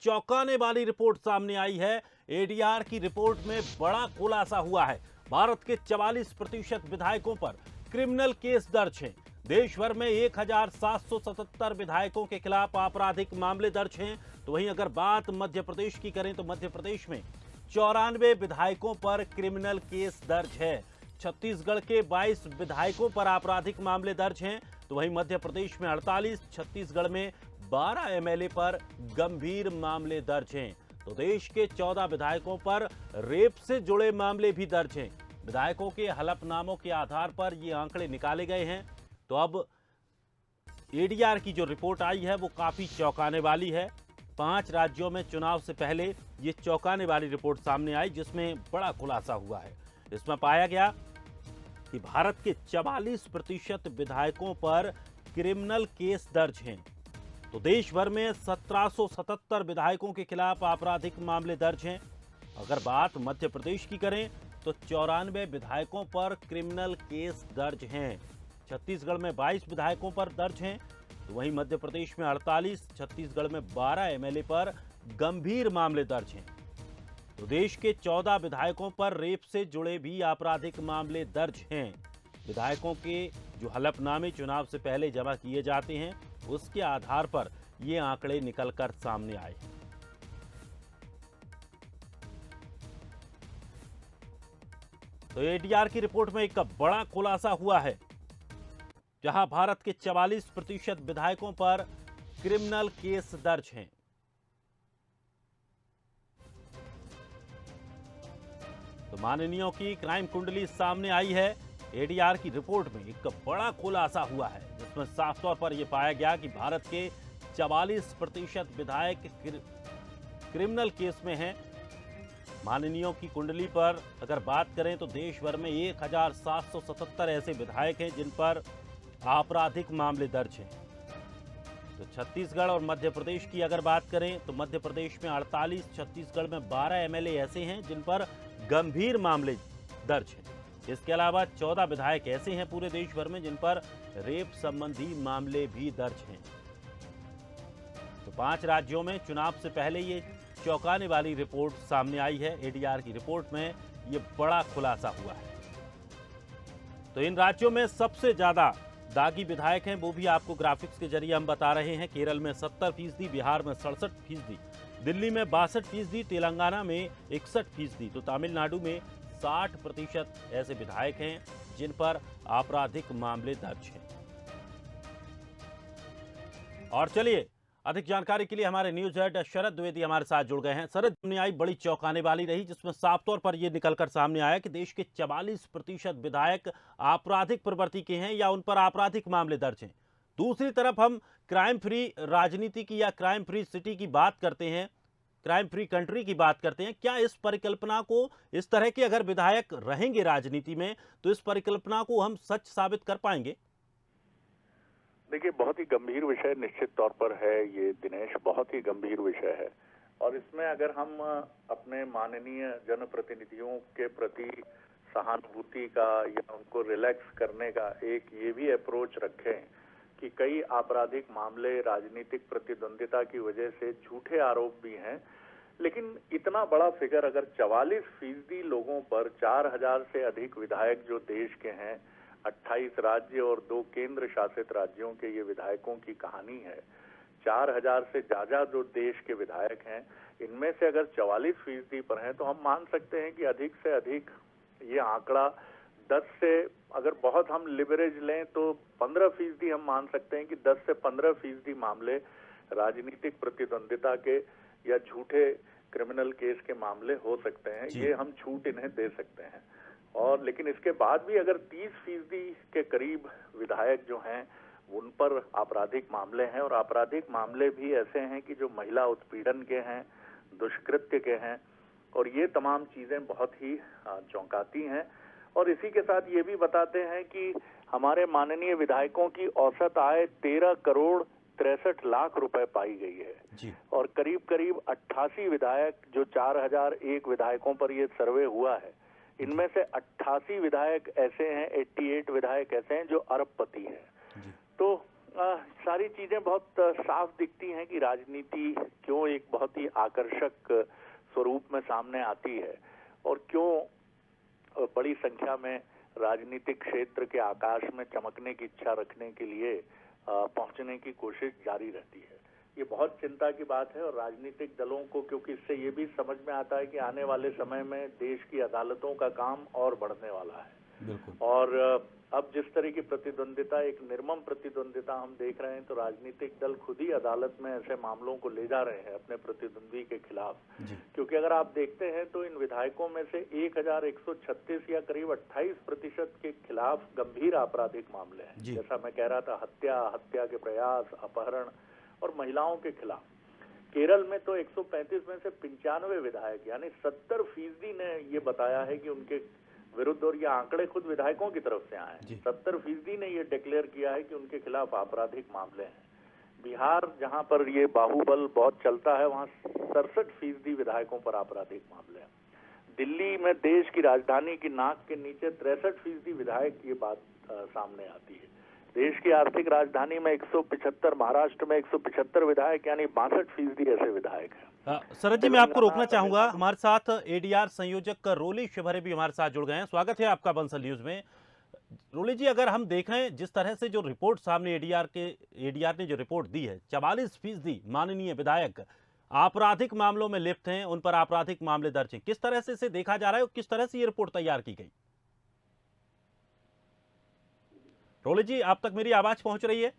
चौंकाने वाली रिपोर्ट सामने आई है। एडीआर की रिपोर्ट में बड़ा खुलासा हुआ है। भारत के 44% विधायकों पर क्रिमिनल केस दर्ज हैं। देश भर में 1777 विधायकों के खिलाफ आपराधिक मामले दर्ज हैं। तो वहीं अगर बात मध्य प्रदेश की करें तो मध्य प्रदेश में 94 विधायकों पर क्रिमिनल केस दर्ज है। छत्तीसगढ़ के 22 विधायकों पर आपराधिक मामले दर्ज हैं। तो वहीं मध्य प्रदेश में 48, छत्तीसगढ़ में 12 एमएलए पर गंभीर मामले दर्ज हैं। तो देश के 14 विधायकों पर रेप से जुड़े मामले भी दर्ज हैं। विधायकों के हलफनामों के आधार पर ये आंकड़े निकाले गए हैं। तो अब एडीआर की जो रिपोर्ट आई है वो काफी चौंकाने वाली है। 5 राज्यों में चुनाव से पहले ये चौंकाने वाली रिपोर्ट सामने आई, जिसमें बड़ा खुलासा हुआ है। इसमें पाया गया कि भारत के 44% विधायकों पर क्रिमिनल केस दर्ज हैं। तो देश भर में 1777 विधायकों के खिलाफ आपराधिक मामले दर्ज हैं। अगर बात मध्य प्रदेश की करें तो 94 विधायकों पर क्रिमिनल केस दर्ज हैं। छत्तीसगढ़ में 22 विधायकों पर दर्ज हैं। तो वहीं मध्य प्रदेश में 48, छत्तीसगढ़ में 12 एमएलए पर गंभीर मामले दर्ज हैं। तो देश के 14 विधायकों पर रेप से जुड़े भी आपराधिक मामले दर्ज हैं। विधायकों के जो हलफनामे चुनाव से पहले जमा किए जाते हैं उसके आधार पर ये आंकड़े निकलकर सामने आए। तो एडीआर की रिपोर्ट में एक बड़ा खुलासा हुआ है, जहां भारत के 44% विधायकों पर क्रिमिनल केस दर्ज हैं। तो माननीयों की क्राइम कुंडली सामने आई है। एडीआर की रिपोर्ट में एक बड़ा खुलासा हुआ है, जिसमें साफ तौर पर यह पाया गया कि भारत के 44% विधायक क्रिमिनल केस में हैं। माननीयों की कुंडली पर अगर बात करें तो देश भर में 1777 ऐसे विधायक हैं जिन पर आपराधिक मामले दर्ज हैं। तो छत्तीसगढ़ और मध्य प्रदेश की अगर बात करें तो मध्य प्रदेश में 48, छत्तीसगढ़ में 12 एमएलए ऐसे हैं जिन पर गंभीर मामले दर्ज हैं। इसके अलावा 14 विधायक ऐसे हैं पूरे देश भर में जिन पर रेप संबंधी मामले भी दर्ज हैं। तो 5 राज्यों में चुनाव से पहले ये चौंकाने वाली रिपोर्ट सामने आई है। एडीआर की रिपोर्ट में ये बड़ा खुलासा हुआ है। तो इन राज्यों में सबसे ज्यादा दागी विधायक हैं, वो भी आपको ग्राफिक्स के जरिए हम बता रहे हैं। केरल में 70%, बिहार में 67%, दिल्ली में 62%, तेलंगाना में 61%, तो तमिलनाडु में 60% ऐसे विधायक हैं जिन पर आपराधिक मामले दर्ज हैं। और चलिए, अधिक जानकारी के लिए हमारे न्यूज हेड शरद द्विवेदी हमारे साथ जुड़ गए हैं। शरद, सामने आई बड़ी चौंकाने वाली रही, जिसमें साफ तौर पर यह निकलकर सामने आया कि देश के 44% विधायक आपराधिक प्रवृत्ति के हैं या उन पर आपराधिक मामले दर्ज हैं। दूसरी तरफ हम क्राइम फ्री राजनीति की या क्राइम फ्री सिटी की बात करते हैं, क्राइम फ्री कंट्री की बात करते हैं। क्या इस परिकल्पना को, इस तरह के अगर विधायक रहेंगे राजनीति में, तो इस परिकल्पना को हम सच साबित कर पाएंगे? देखिए, बहुत ही गंभीर विषय निश्चित तौर पर है ये दिनेश, बहुत ही गंभीर विषय है। और इसमें अगर हम अपने माननीय जनप्रतिनिधियों के प्रति सहानुभूति का या उनको रिलैक्स करने का एक ये भी अप्रोच रखें कि कई आपराधिक मामले राजनीतिक प्रतिद्वंदिता की वजह से झूठे आरोप भी हैं, लेकिन इतना बड़ा फिगर अगर 44% लोगों पर 4000 से अधिक विधायक जो देश के हैं, 28 राज्य और 2 केंद्र शासित राज्यों के ये विधायकों की कहानी है। 4000 से ज्यादा जो देश के विधायक हैं, इनमें से अगर 44% पर हैं तो हम मान सकते हैं कि अधिक से अधिक ये आंकड़ा 10 से, अगर बहुत हम लिवरेज लें तो 15% हम मान सकते हैं कि 10 से 15% मामले राजनीतिक प्रतिद्वंदिता के या झूठे क्रिमिनल केस के मामले हो सकते हैं। ये हम छूट इन्हें दे सकते हैं। और लेकिन इसके बाद भी अगर 30% के करीब विधायक जो हैं उन पर आपराधिक मामले हैं, और आपराधिक मामले भी ऐसे हैं कि जो महिला उत्पीड़न के हैं, दुष्कृत्य के हैं, और ये तमाम चीजें बहुत ही चौंकाती हैं। और इसी के साथ ये भी बताते हैं कि हमारे माननीय विधायकों की औसत आय 13 करोड़ 63 लाख रुपए पाई गई है जी। और करीब करीब 88 विधायक, जो 4001 विधायकों पर ये सर्वे हुआ है, इनमें से 88 विधायक ऐसे हैं, 88 विधायक ऐसे हैं जो अरबपति हैं। तो सारी चीजें बहुत साफ दिखती हैं कि राजनीति क्यों एक बहुत ही आकर्षक स्वरूप में सामने आती है और क्यों बड़ी संख्या में राजनीतिक क्षेत्र के आकाश में चमकने की इच्छा रखने के लिए पहुंचने की कोशिश जारी रहती है। ये बहुत चिंता की बात है और राजनीतिक दलों को, क्योंकि इससे ये भी समझ में आता है कि आने वाले समय में देश की अदालतों का काम और बढ़ने वाला है। बिल्कुल। और अब जिस तरह की प्रतिद्वंदिता, एक निर्मम प्रतिद्वंदिता हम देख रहे हैं, तो राजनीतिक दल खुद ही अदालत में ऐसे मामलों को ले जा रहे हैं अपने प्रतिद्वंदी के खिलाफ। क्योंकि अगर आप देखते हैं तो इन विधायकों में से 1136 या करीब 28% के खिलाफ गंभीर आपराधिक मामले हैं। जैसा मैं कह रहा था, हत्या के प्रयास, अपहरण और महिलाओं के खिलाफ। केरल में तो 135 में से 95 विधायक यानी 70% ने ये बताया है कि उनके विरुद्ध, और ये आंकड़े खुद विधायकों की तरफ से आए हैं, 70% ने ये डिक्लेयर किया है कि उनके खिलाफ आपराधिक मामले हैं। बिहार, जहां पर ये बाहुबल बहुत चलता है, वहां 67% विधायकों पर आपराधिक मामले हैं। दिल्ली में, देश की राजधानी की नाक के नीचे 63% विधायक, ये बात सामने आती है। देश की आर्थिक राजधानी में 175, महाराष्ट्र में 175 विधायक यानी 62% ऐसे विधायक हैं। शरद जी, मैं आपको रोकना चाहूंगा। हमारे साथ एडीआर संयोजक रोली शिवहरे भी हमारे साथ जुड़ गए हैं। स्वागत है आपका बंसल न्यूज में। रोली जी, अगर हम देखें जिस तरह से जो रिपोर्ट सामने एडीआर ने जो रिपोर्ट दी है, 44% माननीय विधायक आपराधिक मामलों में लिप्त हैं, उन पर आपराधिक मामले दर्ज हैं। किस तरह से इसे देखा जा रहा है और किस तरह से ये रिपोर्ट तैयार की गई? रोली जी, आप तक मेरी आवाज पहुंच रही है?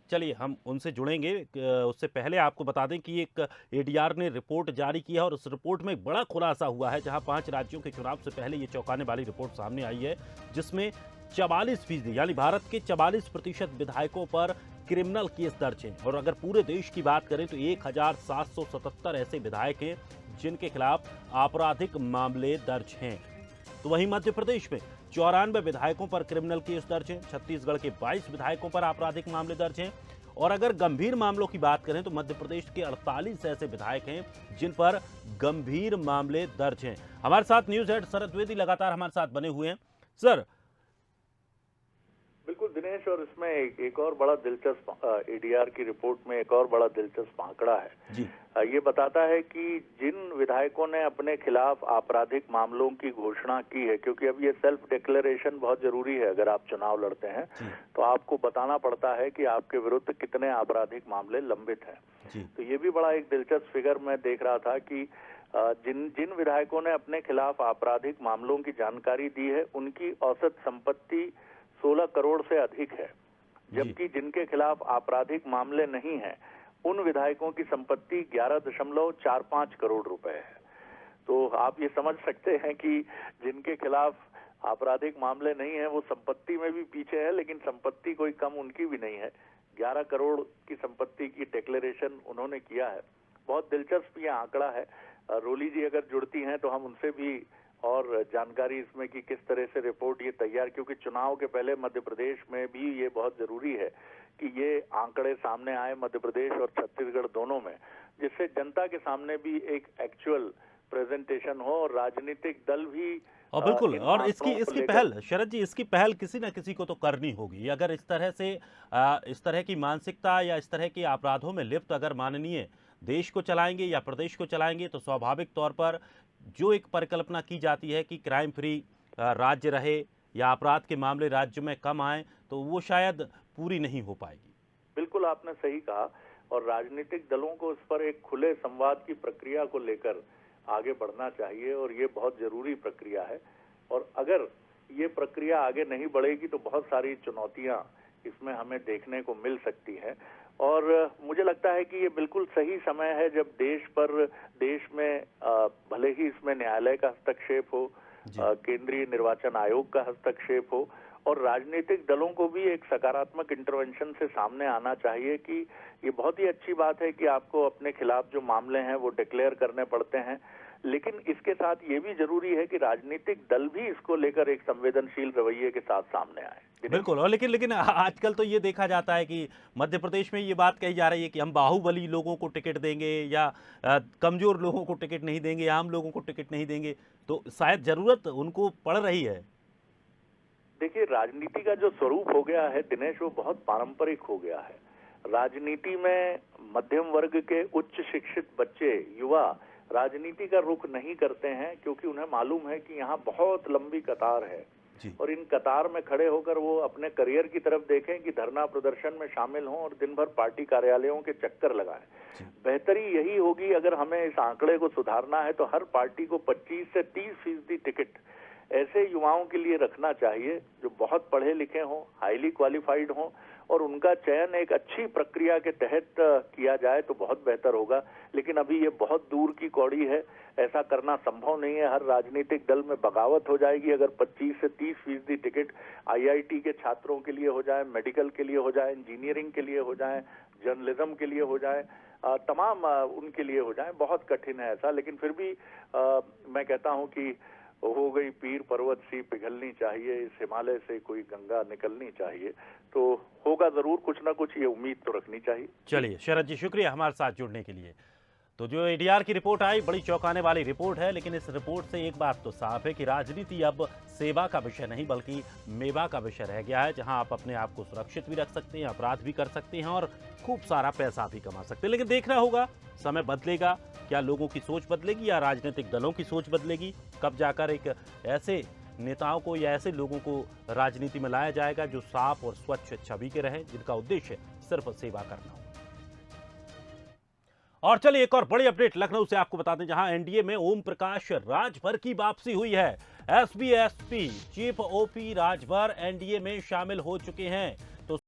चलिए हम उनसे जुड़ेंगे। उससे पहले आपको बता दें कि एक एडीआर ने रिपोर्ट जारी की है और उस रिपोर्ट में एक बड़ा खुलासा हुआ है, जहां 5 राज्यों के चुनाव से पहले ये चौंकाने वाली रिपोर्ट सामने आई है, जिसमें 44% यानी भारत के 44% विधायकों पर क्रिमिनल केस दर्ज हैं। और अगर पूरे देश की बात करें तो 1777 ऐसे विधायक हैं जिनके खिलाफ आपराधिक मामले दर्ज हैं। तो वहीं मध्य प्रदेश में 94 विधायकों पर क्रिमिनल केस दर्ज हैं, छत्तीसगढ़ के 22 विधायकों पर आपराधिक मामले दर्ज हैं। और अगर गंभीर मामलों की बात करें तो मध्य प्रदेश के 48 ऐसे विधायक हैं जिन पर गंभीर मामले दर्ज हैं। हमारे साथ न्यूज हेड शरद द्विवेदी लगातार हमारे साथ बने हुए हैं। सर, बिल्कुल दिनेश, और इसमें एक और बड़ा दिलचस्प, एडीआर की रिपोर्ट में एक और बड़ा दिलचस्प आंकड़ा है जी। ये बताता है कि जिन विधायकों ने अपने खिलाफ आपराधिक मामलों की घोषणा की है, क्योंकि अब ये सेल्फ डिक्लेरेशन बहुत जरूरी है। अगर आप चुनाव लड़ते हैं तो आपको बताना पड़ता है कि आपके विरुद्ध कितने आपराधिक मामले लंबित हैं। तो ये भी बड़ा एक दिलचस्प फिगर मैं देख रहा था कि जिन विधायकों ने अपने खिलाफ आपराधिक मामलों की जानकारी दी है, उनकी औसत संपत्ति 16 करोड़ से अधिक है, जबकि जिनके खिलाफ आपराधिक मामले नहीं हैं, उन विधायकों की संपत्ति 11.45 करोड़ रुपए है। तो आप ये समझ सकते हैं कि जिनके खिलाफ आपराधिक मामले नहीं है वो संपत्ति में भी पीछे है, लेकिन संपत्ति कोई कम उनकी भी नहीं है। 11 करोड़ की संपत्ति की डिक्लेरेशन उन्होंने किया है। बहुत दिलचस्प ये आंकड़ा है। रोली जी अगर जुड़ती हैं तो हम उनसे भी और जानकारी इसमें कि किस तरह से रिपोर्ट ये तैयार, क्योंकि चुनाव के पहले मध्य प्रदेश में भी ये बहुत जरूरी है कि ये आंकड़े सामने आए, मध्य प्रदेश और छत्तीसगढ़ दोनों में, जिससे जनता के सामने भी एक एक्चुअल प्रेजेंटेशन हो और राजनीतिक दल भी। और बिल्कुल, और इसकी पहल, शरद जी, इसकी पहल किसी न किसी को तो करनी होगी। अगर इस तरह से इस तरह की मानसिकता या इस तरह के अपराधों में लिप्त अगर माननीय देश को चलाएंगे या प्रदेश को चलाएंगे तो स्वाभाविक तौर पर जो एक परिकल्पना की जाती है कि क्राइम फ्री राज्य रहे या अपराध के मामले राज्य में कम आए, तो वो शायद पूरी नहीं हो पाएगी। बिल्कुल आपने सही कहा, और राजनीतिक दलों को इस पर एक खुले संवाद की प्रक्रिया को लेकर आगे बढ़ना चाहिए, और ये बहुत जरूरी प्रक्रिया है। और अगर ये प्रक्रिया आगे नहीं बढ़ेगी तो बहुत सारी चुनौतियां इसमें हमें देखने को मिल सकती हैं। और मुझे लगता है कि ये बिल्कुल सही समय है जब देश में भले ही इसमें न्यायालय का हस्तक्षेप हो, केंद्रीय निर्वाचन आयोग का हस्तक्षेप हो, और राजनीतिक दलों को भी एक सकारात्मक इंटरवेंशन से सामने आना चाहिए कि ये बहुत ही अच्छी बात है कि आपको अपने खिलाफ जो मामले हैं वो डिक्लेयर करने पड़ते हैं, लेकिन इसके साथ ये भी जरूरी है कि राजनीतिक दल भी इसको लेकर एक संवेदनशील रवैये के साथ सामने आए। बिल्कुल, और लेकिन आजकल तो ये देखा जाता है कि मध्य प्रदेश में ये बात कही जा रही है कि हम बाहुबली लोगों को टिकट देंगे या कमजोर लोगों को टिकट नहीं देंगे, आम लोगों को टिकट नहीं देंगे, तो शायद जरूरत उनको पड़ रही है। देखिए, राजनीति का जो स्वरूप हो गया है दिनेश, वो बहुत पारंपरिक हो गया है। राजनीति में मध्यम वर्ग के उच्च शिक्षित बच्चे, युवा राजनीति का रुख नहीं करते हैं, क्योंकि उन्हें मालूम है कि यहाँ बहुत लंबी कतार है और इन कतार में खड़े होकर वो अपने करियर की तरफ देखें कि धरना प्रदर्शन में शामिल हों और दिन भर पार्टी कार्यालयों के चक्कर लगाएं। बेहतरी यही होगी, अगर हमें इस आंकड़े को सुधारना है तो हर पार्टी को 25 से 30% टिकट ऐसे युवाओं के लिए रखना चाहिए जो बहुत पढ़े लिखे हों, हाईली क्वालिफाइड हों, और उनका चयन एक अच्छी प्रक्रिया के तहत किया जाए तो बहुत बेहतर होगा। लेकिन अभी ये बहुत दूर की कौड़ी है, ऐसा करना संभव नहीं है। हर राजनीतिक दल में बगावत हो जाएगी अगर 25 से 30% टिकट IIT के छात्रों के लिए हो जाए, मेडिकल के लिए हो जाए, इंजीनियरिंग के लिए हो जाए, जर्नलिज्म के लिए हो जाए, तमाम उनके लिए हो जाए। बहुत कठिन है ऐसा, लेकिन फिर भी मैं कहता हूं कि हो गई पीर पर्वत सी पिघलनी चाहिए, इस हिमालय से कोई गंगा निकलनी चाहिए, तो होगा जरूर कुछ ना कुछ, ये उम्मीद तो रखनी चाहिए। चलिए शरद जी, शुक्रिया हमारे साथ जुड़ने के लिए। तो जो ADR की रिपोर्ट आई, बड़ी चौंकाने वाली रिपोर्ट है, लेकिन इस रिपोर्ट से एक बात तो साफ है कि राजनीति अब सेवा का विषय नहीं बल्कि मेवा का विषय रह गया है, जहां आप अपने आप को सुरक्षित भी रख सकते हैं, अपराध भी कर सकते हैं और खूब सारा पैसा भी कमा सकते हैं। लेकिन देखना होगा, समय बदलेगा, क्या लोगों की सोच बदलेगी या राजनीतिक दलों की सोच बदलेगी, कब जाकर एक ऐसे नेताओं को या ऐसे लोगों को राजनीति में लाया जाएगा जो साफ और स्वच्छ छवि के रहे, जिनका उद्देश्य सिर्फ सेवा करना हो। और चलिए एक और बड़ी अपडेट लखनऊ से आपको बता दें, जहां NDA में ओम प्रकाश राजभर की वापसी हुई है। SB, SP chief OP Rajbhar NDA में शामिल हो चुके हैं।